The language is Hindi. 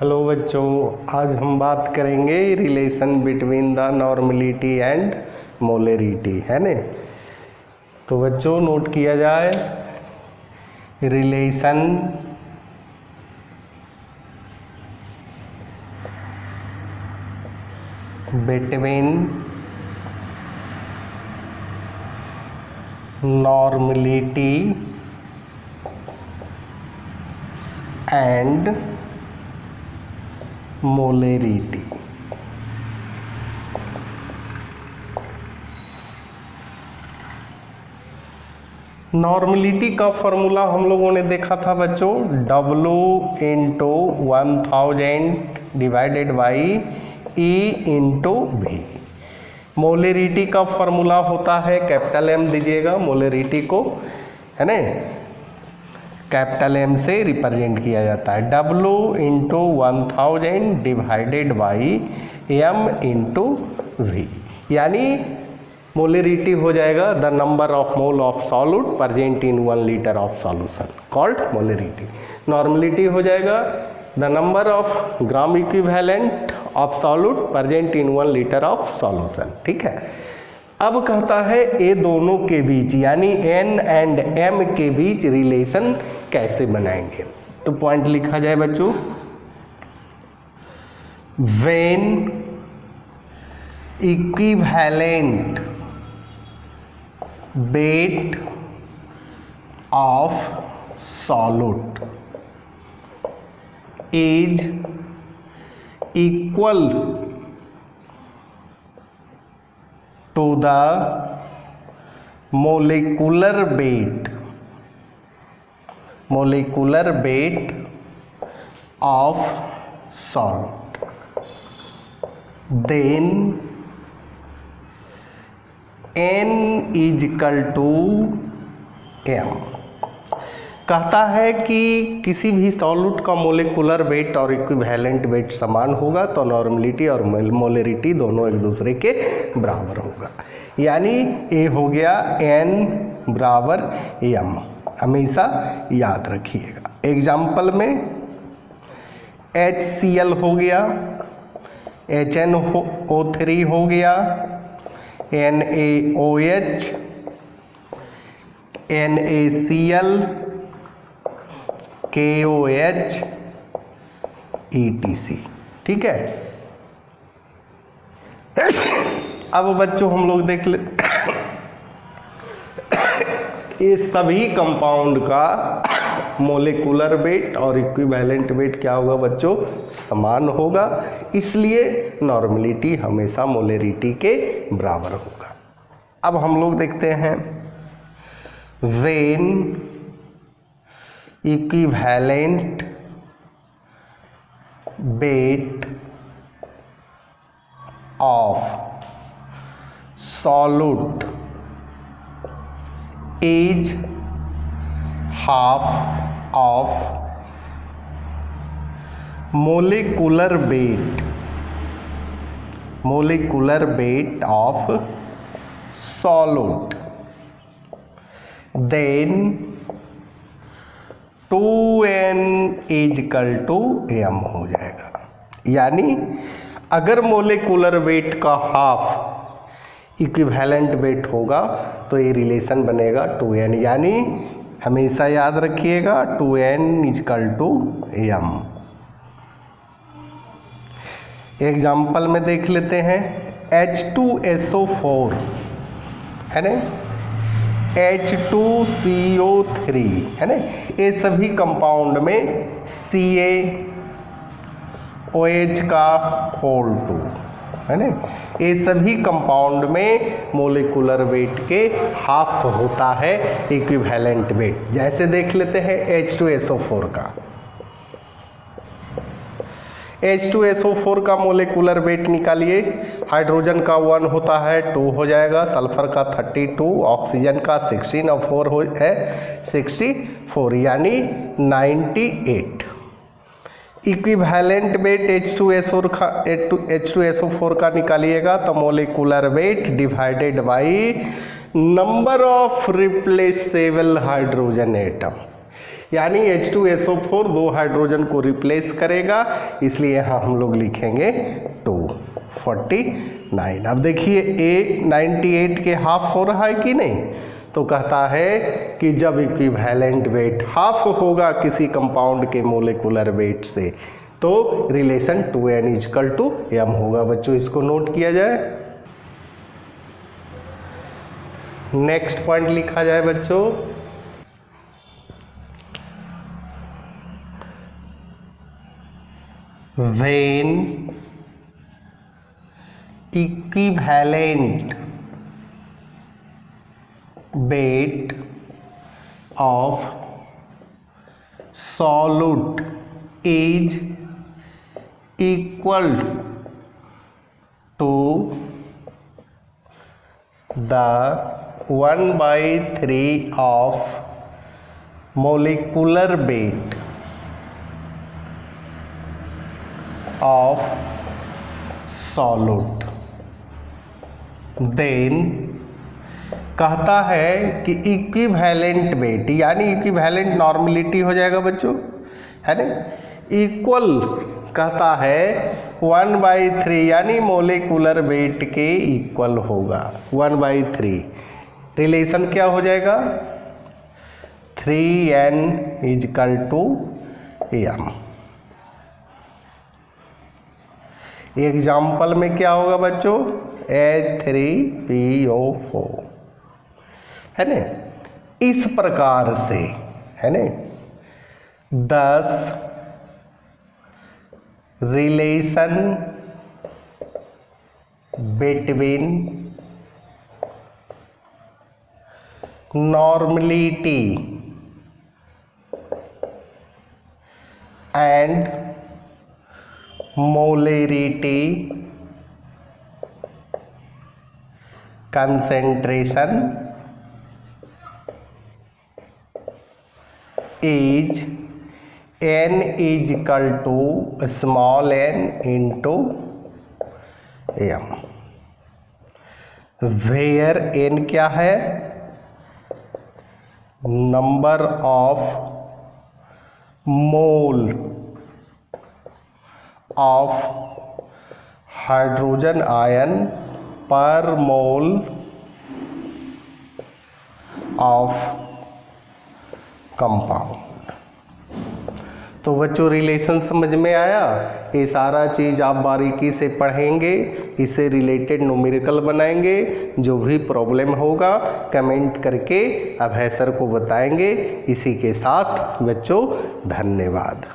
हेलो बच्चों, आज हम बात करेंगे relation between the normality and molarity, है ने। तो बच्चों नोट किया जाए, relation between normality and molarity. Normality का फॉर्मूला हम लोगों ने देखा था बच्चों, W/1000 divided by E/V। Molarity का फॉर्मूला होता है, कैपिटल M दीजिएगा मोलरिटी को, है ना, कैपिटल M से रिप्रेजेंट किया जाता है। W/1000 डिवाइडेड बाई M/V, यानी मोलरिटी हो जाएगा the number of mole of solute present in 1 litre of solution called molarity. Normality हो जाएगा the number of gram equivalent of solute present in 1 litre of solution. ठीक है, अब कहता है ये दोनों के बीच यानी N एंड M के बीच रिलेशन कैसे बनाएंगे। तो पॉइंट लिखा जाए बच्चों, when equivalent weight of solute is equal to the molecular weight of solute, then N is equal to M। कहता है कि किसी भी सॉल्यूट का मोलिकुलर वेट और इक्विवेलेंट वेट समान होगा तो नॉर्मलिटी और मोलरिटी दोनों एक दूसरे के बराबर होगा, यानी A हो गया N बराबर M, हमेशा याद रखिएगा। एग्जाम्पल में HCl हो गया, HNO3 हो गया, NaOH, NaCl, KOH, ETC। ठीक है, अब बच्चों हम लोग देख ले ये सभी कंपाउंड का मोलिकुलर वेट और इक्विवेलेंट वेट क्या होगा बच्चों, समान होगा, इसलिए नॉर्मलिटी हमेशा मोलरिटी के बराबर होगा। अब हम लोग देखते हैं, when equivalent weight of solute is half of molecular weight of solute, then 2N is equal to M हो जाएगा। यानी अगर मोलिकुलर वेट का हाफ इक्विवेलेंट वेट होगा तो ये रिलेशन बनेगा 2N, यानी हमेशा याद रखिएगा 2N is equal to M। Example में देख लेते हैं, H2SO4 है ना, H2CO3 है ना, ये सभी कंपाउंड में CaOH का होल 2 है ना, ये सभी कंपाउंड में मोलिकुलर वेट के हाफ होता है इक्विवेलेंट वेट। जैसे देख लेते हैं H2SO4 का, H2SO4 का मोलिकुलर वेट निकालिए, हाइड्रोजन का 1 होता है 2 हो जाएगा, सल्फर का 32, ऑक्सीजन का 16 और 4 है 64, यानी 98। इक्विवेलेंट वेट H2SO4 का निकालिएगा तो molecular weight divided by number of replaceable hydrogen atom, यानी H2SO4 दो हाइड्रोजन को रिप्लेस करेगा, इसलिए यहाँ हम लोग लिखेंगे 249। अब देखिए A 98 के हाफ हो रहा है कि नहीं, तो कहता है कि जब इक्विवेलेंट वेट हाफ होगा किसी कंपाउंड के मोलिकुलर वेट से तो रिलेशन 2n=m होगा। बच्चों इसको नोट किया जाए। नेक्स्ट पॉइंट लिखा जाए बच्चों, when equivalent weight of solute is equal to the 1/3 of molecular weight of solute, then कहता है कि इक्विवेलेंट वेट, यानी इक्विवेलेंट नॉर्मलिटी हो जाएगा बच्चों, है ना। इक्वल कहता है 1/3 यानी मोलिकुलर वेट के इक्वल होगा 1/3। रिलेशन क्या हो जाएगा 3n=m। एग्जाम्पल में क्या होगा बच्चों H3PO4, है ना। इस प्रकार से, है ना, 10 relation between normality and molarity concentration is n=small n into m, where n क्या है number of mole of hydrogen ion per mole of compound। तो बच्चों रिलेशन समझ में आया। ये सारा चीज़ आप बारीकी से पढ़ेंगे, इससे रिलेटेड न्यूमेरिकल बनाएंगे। जो भी प्रॉब्लम होगा कमेंट करके अभय सर को बताएंगे। इसी के साथ बच्चों धन्यवाद।